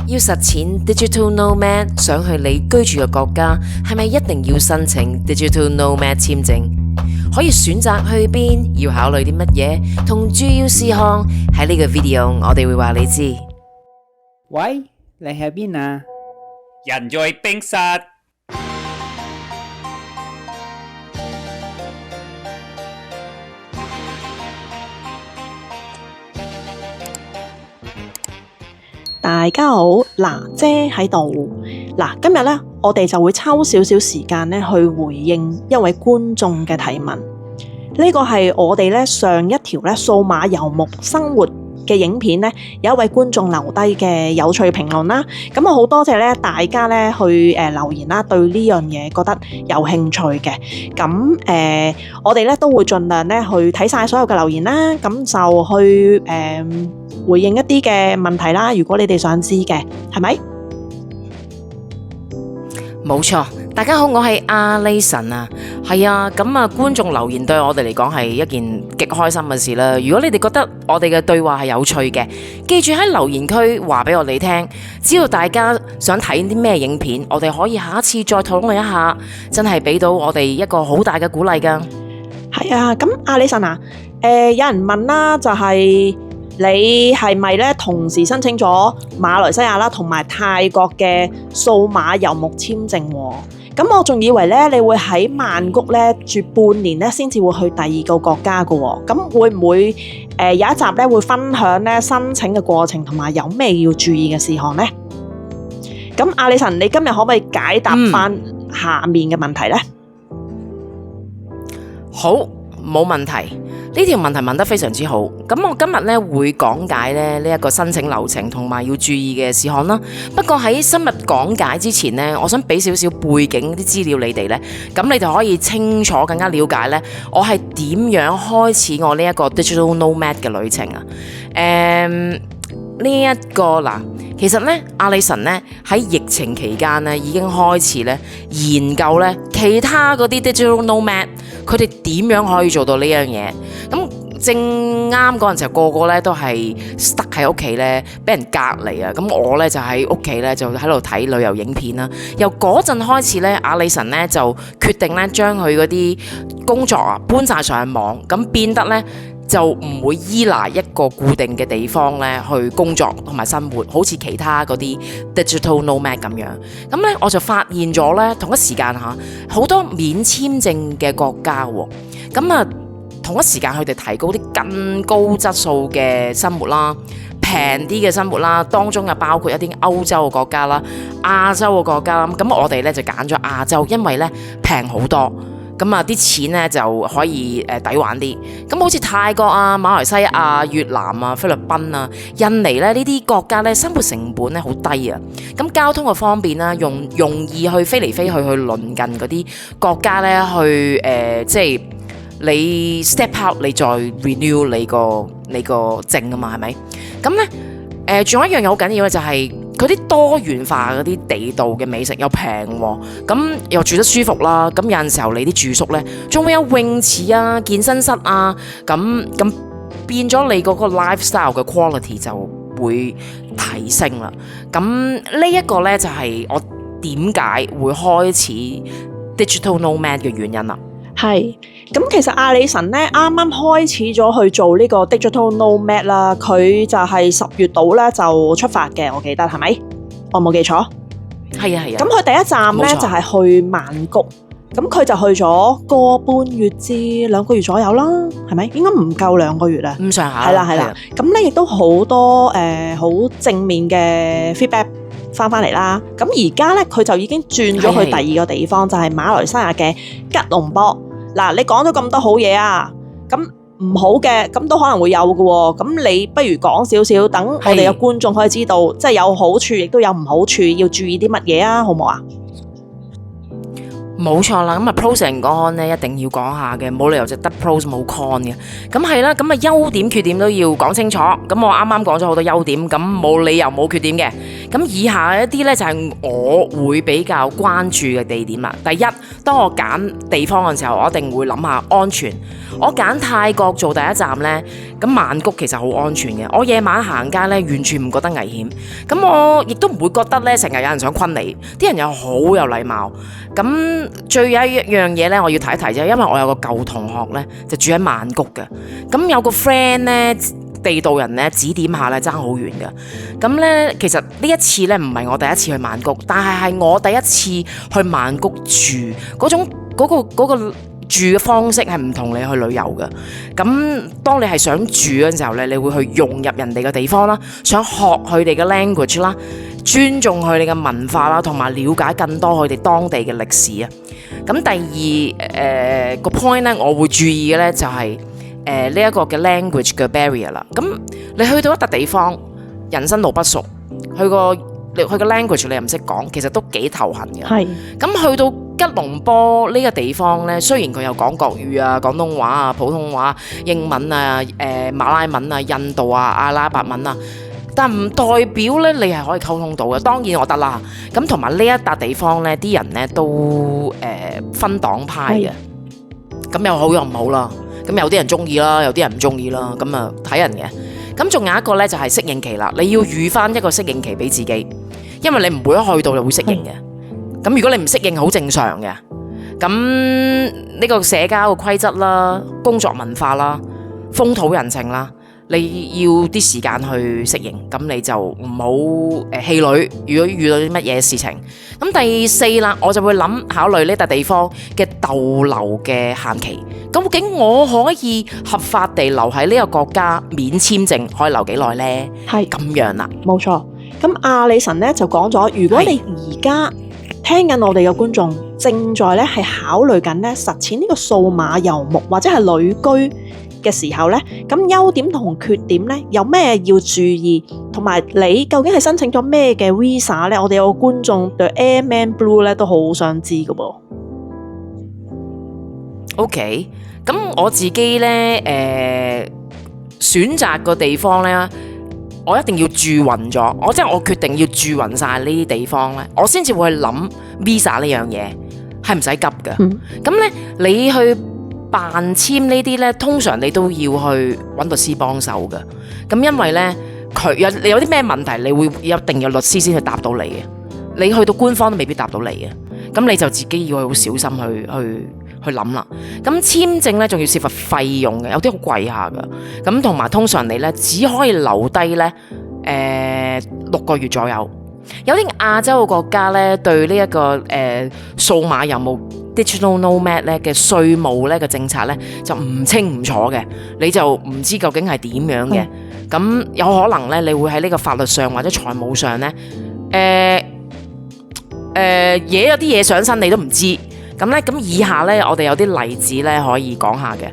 要實踐 Digital Nomad， 想去你居住嘅國家，係咪一定要申請 Digital Nomad 簽證？可以選擇去邊，要考慮啲乜嘢，同主要事項喺呢個 video， 我哋會話你知。喂，你喺邊啊？人在冰室。大家好，娜姐喺度。嗱，今日咧，我哋就會抽少少時間咧去回應一位觀眾嘅提問。呢個係我哋咧上一條咧數碼遊牧生活嘅影片咧，有一位觀眾留低嘅有趣評論啦。咁我好多謝咧大家咧去留言啦，對呢樣嘢覺得有興趣嘅。咁我哋咧都會盡量咧去睇晒所有嘅留言啦。咁就去回應一啲嘅問題啦。如果你哋想知嘅，係咪？冇錯，大家好，我係阿 Layson 啊，係啊，咁啊，觀眾留言對我哋嚟講係一件極開心嘅事啦。如果你哋覺得我哋嘅對話係有趣嘅，記住喺留言區話俾我哋聽。只要大家想睇啲咩影片，我哋可以下一次再討論一下，真係俾到我哋一個好大嘅鼓勵噶。係啊，咁阿 Layson啊，有人問啦，就係你係咪咧同時申請咗馬來西亞啦同埋泰國嘅數碼遊牧簽證？咁我仲以為咧你會喺曼谷咧住半年咧先至會去第二個國家噶。咁會唔會有一集咧會分享咧申請嘅過程同埋有咩要注意嘅事項呢？咁阿李晨，你今日可唔可以解答翻下面嘅問題呢？好，冇問題。呢條問題問得非常之好，咁我今日咧會講解咧呢一個申請流程同埋要注意嘅事項啦。不過喺深入講解之前呢，我想俾少少背景啲資料你哋呢，咁你就可以清楚更加了解呢，我係點樣開始我呢一個 Digital Nomad 嘅旅程啊。呢一個嗱，其實呢，阿里神呢喺疫情期間呢已經開始呢研究呢其他嗰啲 Digital Nomad， 佢哋點樣可以做到呢樣嘢。咁正啱嗰陣時候，個個咧都係 stuck 喺屋企咧，俾人隔離啊！咁我咧就喺屋企咧就喺度睇旅遊影片啦。由嗰陣開始咧，阿里神咧就決定咧將佢嗰啲工作啊搬晒上網，咁變得咧就唔會依賴一個固定嘅地方咧去工作同埋生活，好似其他嗰啲 digital nomad 咁樣。咁咧我就發現咗咧，同一時間嚇好多免簽證嘅國家喎，咁啊同一時間佢哋提高啲更高質素嘅生活啦，平啲嘅生活啦，當中又包括一啲歐洲嘅國家啦、亞洲嘅國家啦。咁我哋咧就揀咗亞洲，因為咧平好多。咁啊，啲錢咧就可以抵玩啲。咁好似泰國啊、馬來西亞、越南啊、菲律賓啊、印尼咧呢啲國家咧，生活成本咧好低啊。咁交通嘅方便啦，容易去飛嚟飛去鄰近嗰啲國家咧去即係你 step out， 你再 renew 你個證啊嘛，係咪？咁咧仲有一樣嘢好緊要嘅就係佢啲多元化嗰啲地道嘅美食又平喎，咁又住得舒服啦。咁有陣時候你啲住宿咧，仲會有泳池啊、健身室啊，咁變咗你嗰個 lifestyle 嘅 quality 就會提升啦。咁呢一個咧就係我點解會開始 digital nomad 嘅原因啦。係，咁其實阿里神咧啱啱開始咗去做呢個 digital nomad 啦，佢就係10月度咧就出發嘅，我記得係咪？我冇記錯。係啊係啊。咁佢第一站咧就係去曼谷，咁佢就去咗個半月至2個月左右啦，係咪？應該唔夠2個月啦。咁上下。係啦係啦。咁咧亦都好多好正面嘅 feedback。翻嚟啦，咁而家咧佢就已經轉咗去第二個地方，就係馬來西亞嘅吉隆坡。嗱，你講咗咁多好嘢啊，咁唔好嘅咁都可能會有嘅喎。咁你不如講少少，等我哋嘅觀眾可以知道，即係有好處，亦都有唔好處，要注意啲乜嘢啊？好唔好啊？冇錯啦，咁啊 pros and con 咧一定要講下嘅，冇理由就得 pros 冇 con 嘅。咁係啦，咁啊優點缺點都要講清楚。咁我啱啱講咗好多優點，咁冇理由冇缺點嘅。咁以下一啲咧就係我會比較關注嘅地點啦。第一，當我揀地方嘅時候，我一定會諗下安全。我揀泰國做第一站呢，咁曼谷其實好安全嘅。我夜晚行街呢，完全唔覺得危險。咁我亦都唔會覺得呢，成日有人想昆你，啲人又好有禮貌。咁最有一樣嘢呢，我要提一提啫，因為我有個舊同學呢，就住喺曼谷嘅。咁有個 friend 呢，地道人呢，指點下呢，爭好遠嘅。咁呢，其實呢一次呢，唔係我第一次去曼谷，但係我第一次去曼谷住嗰種嗰個住嘅方式係唔同你去旅遊嘅。咁當你係想住嘅時候咧，你會去融入人哋嘅地方啦，想學佢哋嘅 language 啦，尊重佢哋嘅文化啦，同埋了解更多佢哋當地嘅歷史啊。咁第二個 point 咧，我會注意嘅咧就係呢一個嘅 language 嘅 barrier 啦。咁你去到一笪地方，人生路不熟，佢個 language 你又唔識講，其實都幾頭痕嘅。係。咁去到吉隆坡呢個地方呢，雖然佢有講國語啊、廣東話啊、普通話、英文啊、馬拉文啊、印度啊、阿拉伯文啊，但唔代表呢你係可以溝通到嘅。當然我得啦。咁同埋呢一笪地方呢，啲人呢都分黨派嘅，咁有好有唔好啦。咁有啲人中意啦，有啲人唔中意啦。咁啊睇人嘅。咁仲有一個呢，就係適應期啦，你要預返一個適應期俾自己，因為你唔會一去到就會適應嘅。咁如果你唔適應，好正常嘅。咁呢個社交嘅規則啦、工作文化啦、風土人情啦，你要啲時間去適應。咁你就唔好氣餒。如果遇到啲乜嘢事情，咁第四啦，我就會考慮呢笪地方嘅逗留嘅限期。究竟我可以合法地留喺呢個國家免簽證，可以留幾耐呢？係咁樣啦，冇錯。咁阿里神咧就講咗，如果你而家聽緊我哋嘅觀眾正在咧係考慮緊咧實踐呢個數碼遊牧或者係旅居嘅時候咧，咁優點同缺點咧有咩要注意？同埋你究竟係申請咗咩嘅 visa 咧？我哋有個觀眾對 Airman Blue 咧都好想知㗎噃。OK， 咁我自己咧選擇個地方咧。我一定要住勻咗，我決定要住勻晒呢啲地方咧，我先至會去諗 visa 呢樣嘢，係唔使急嘅。咁咧，你去辦簽呢啲咧，通常你都要去揾律師幫手嘅。咁因為咧，佢有啲咩問題，你會一定有律師先去答到你嘅。你去到官方都未必答到你嘅，咁你就自己要好小心去諗啦。咁簽證咧仲要涉及費用嘅，有啲好貴下噶。咁同埋通常你咧只可以留低咧6個月左右。有啲亞洲嘅國家咧對呢一個數碼遊牧 digital nomad 咧嘅稅務咧嘅政策咧就唔清唔楚嘅，你就唔知究竟係點樣嘅。咁有可能咧你會喺呢個法律上或者財務上咧嘢有啲嘢上身你都唔知。咁以下咧，我哋有啲例子咧可以講下嘅。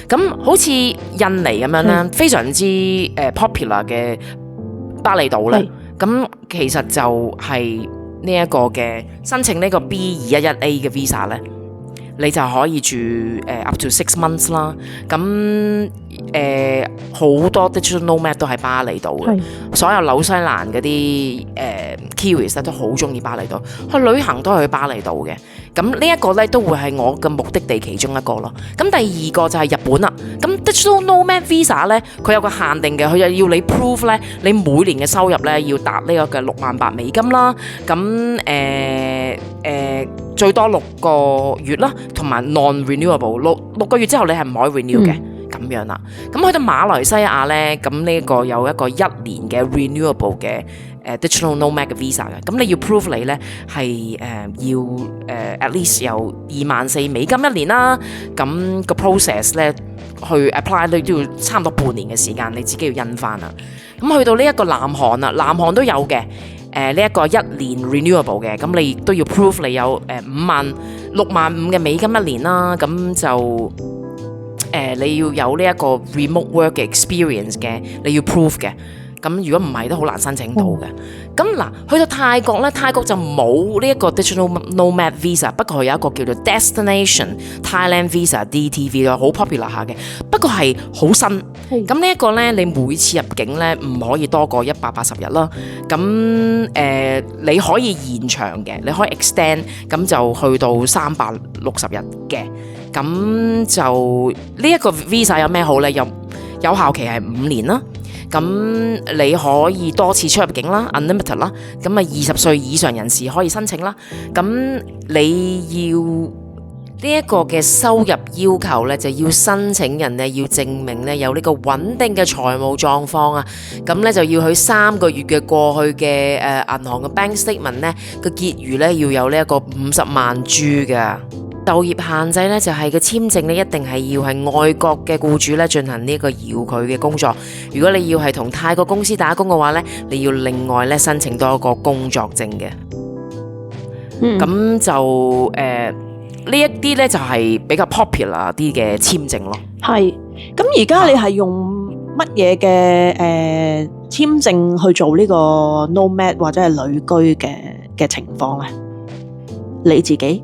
咁好似印尼咁樣啦，非常之popular 嘅巴厘島咧。咁其實就係呢一個嘅申請呢個 B211A 嘅 visa 咧，你就可以住up to 6 months 啦。咁好多 digital nomad 都係巴厘島嘅，所有紐西蘭嗰啲Kiwis 咧都好中意巴厘島，去旅行都係去巴厘島嘅。咁呢一個咧都會係我嘅目的地其中一個咯。咁第二個就係日本啦。咁 digital nomad visa 咧，佢有個限定嘅，佢就要你 prove 咧，你每年嘅收入咧要達呢個嘅$68,000啦。咁最多6個月啦，同埋 non-renewable 六個月之後你係唔可以 renew 嘅。咁樣啦。咁去到馬來西亞咧，咁呢個有一個1年嘅 renewable 嘅digital nomad 嘅 visa 嘅。咁你要 prove 你咧係要at least 有$24,000一年啦。咁個 process 咧去 apply 你都要差唔多半年嘅時間，你自己要印翻啦。咁去到呢一個南韓啦，南韓都有嘅。呢一個1年 renewable 嘅，咁你亦都要 prove 你有$65,000一年啦。咁就你要有呢一個 remote work experience 嘅，你要 prove 嘅。咁如果唔係都好難申請到嘅。咁嗱，去到泰國咧，泰國就冇呢一個 Digital Nomad Visa， 不過佢有一個叫做 Destination Thailand Visa DTV 咯，好 popular 下嘅。不過係好新。咁呢一個咧，你每次入境咧唔可以多過180日啦。咁你可以延長嘅，你可以 extend， 咁就去到360日嘅。咁就呢一個 Visa 有咩好咧？有效期係5年啦。咁你可以多次出入境啦 ，unlimited 啦。咁啊20歲以上人士可以申請啦。咁你要呢一個嘅收入要求咧，就要申請人咧要證明咧有呢個穩定嘅財務狀況啊。咁咧就要去3個月嘅過去嘅銀行嘅 bank statement 咧個結餘咧要有呢一個50萬銖㗎。就業限制咧就係個簽證咧一定係要係外國嘅僱主咧進行呢一個遙距嘅工作。如果你要係同泰國公司打工嘅話咧，你要另外咧申請多一個工作證嘅。咁就呢一啲咧就係比較 popular 啲嘅簽證咯。係。咁而家你係用乜嘢嘅簽證去做呢個 nomad 或者係旅居嘅情況咧？你自己？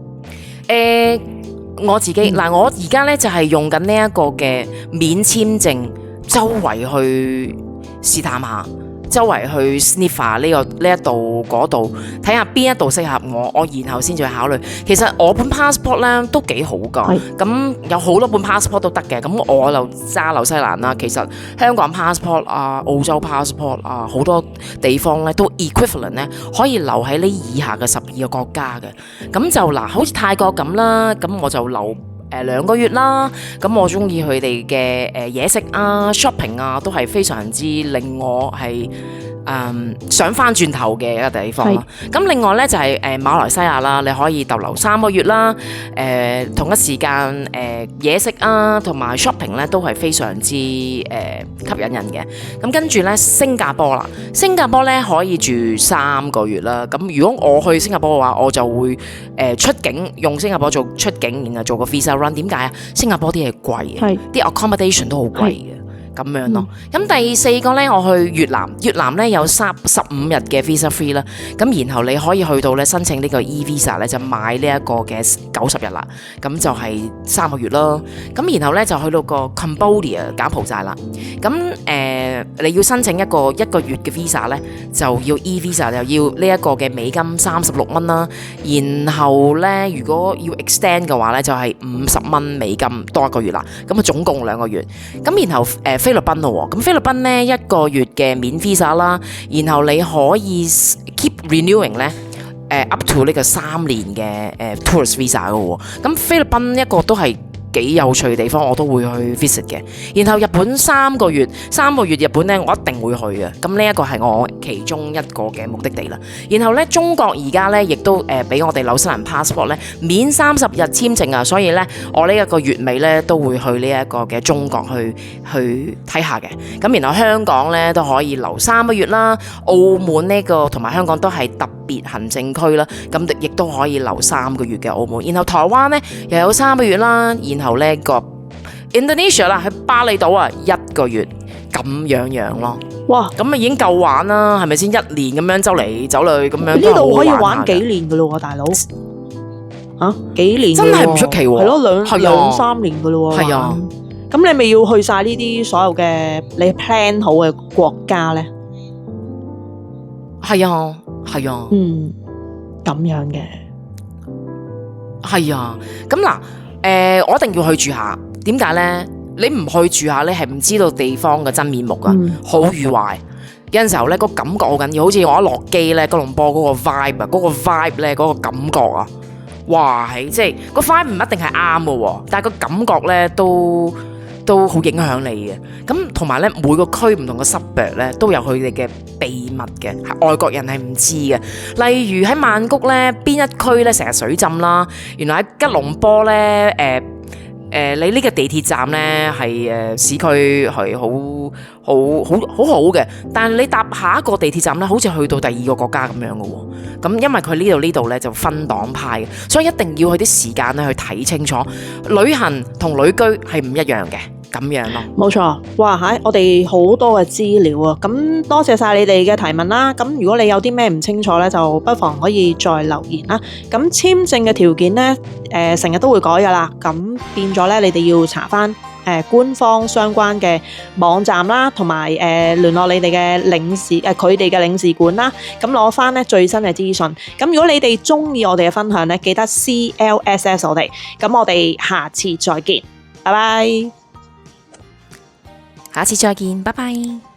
我自己嗱，我而家咧就係用緊呢一個嘅免簽證，周圍去試探下，周圍去 sniff 下呢一度嗰度，睇下邊一度適合我然後先至去考慮。其實我本 passport 咧都幾好㗎，咁有好多本 passport 都得嘅。咁我就揸紐西蘭啦。其實香港 passport 啊、澳洲 passport 啊，好多地方咧都 equivalent 咧可以留喺呢以下嘅12個國家嘅。咁就嗱，好似泰國咁啦，咁我就留2個月啦。咁我中意佢哋嘅嘢食啊、shopping 啊，都係非常之令我係想翻轉頭嘅一個地方啦。咁另外咧就係馬來西亞啦，你可以逗留3個月啦。同一時間嘢食啊同埋 shopping 咧都係非常之吸引人嘅。咁跟住咧新加坡啦，新加坡咧可以住3個月啦。咁如果我去新加坡嘅話，我就會出境用新加坡做出境，然後做個 visa run。點解啊？新加坡啲嘢貴嘅，啲 accommodation 都好貴嘅。咁樣咯。咁第4個咧，我去越南。越南咧有15日嘅 visa free 啦。咁然後你可以去到咧申請呢個 e visa 咧，就買呢一個嘅90日啦。咁就係3個月咯。咁然後咧就去到個 Cambodia 柬埔寨啦。咁你要申請一個月嘅 visa 咧，就要 e visa 就要呢一個嘅美金36蚊啦。然後咧如果要 extend 嘅話咧，就係50蚊美金多1個月啦。咁啊總共2個月。咁然後菲律賓咯，咁菲律賓咧1個月嘅免 visa 啦，然後你可以 keep renewing 咧，up to 呢個3年嘅tourist visa 嘅喎。咁菲律賓一個都係幾有趣嘅地方，我都會去 visit 嘅。然後日本3個月日本咧，我一定會去嘅。咁呢一個係我其中一個嘅目的地啦。然後咧，中國而家咧亦都俾我哋紐西蘭 passport 咧免30日簽證啊，所以咧我呢一個月尾咧都會去呢一個嘅中國去睇下嘅。咁然後香港咧都可以留3個月啦，澳門呢個同埋香港都係特別行政區啦，咁亦都可以留3個月嘅澳門。然後台灣咧又有3個月啦，然後咧個 Indonesia 啦，喺巴厘島啊1個月咁樣咯。哇！咁啊已經夠玩啦，係咪先？1年咁樣走嚟走去咁樣，呢度可以玩幾年噶咯喎，大佬嚇幾年真係唔出奇喎。係咯，兩三年噶咯喎。係啊，咁你咪要去晒呢啲所有嘅你 plan 好嘅國家咧？係啊，係啊。咁樣嘅係啊。咁嗱。我一定要去住下，點解呢？你唔去住下，你係唔知道地方嘅真面目噶，好與壞。有陣時候呢個感覺好緊要，好似我一落機呢，吉隆坡嗰個 vibe 啊，嗰個 vibe 呢，嗰個感覺啊，哇，係即係個 vibe 唔一定係啱嘅喎，但係個感覺呢都好影響你嘅。咁同埋呢，每個區唔同嘅 suburb 呢都有佢哋嘅秘密嘅，外國人係唔知嘅。例如喺曼谷呢，邊一區呢成日水浸啦，原來喺吉隆坡呢，你呢個地鐵站呢係市區係好嘅，但係你搭下一個地鐵站呢，好似去到第2個國家咁樣嘅喎。咁因為佢呢度呢就分黨派嘅，所以一定要去啲時間呢去睇清楚。旅行同旅居係唔一樣嘅。咁樣咯。冇錯，哇我哋好多嘅資料啊！咁多謝晒你哋嘅提問啦。咁如果你有啲咩唔清楚咧，就不妨可以再留言啦。咁簽證嘅條件咧，成日都會改噶啦。咁變咗咧，你哋要查翻官方相關嘅網站啦，同埋聯絡你哋嘅領事佢哋嘅領事館啦。咁攞翻咧最新嘅資訊。咁如果你哋中意我哋嘅分享咧，記得 CLSS 我哋。咁我哋下次再見，拜拜。下次再見，拜拜。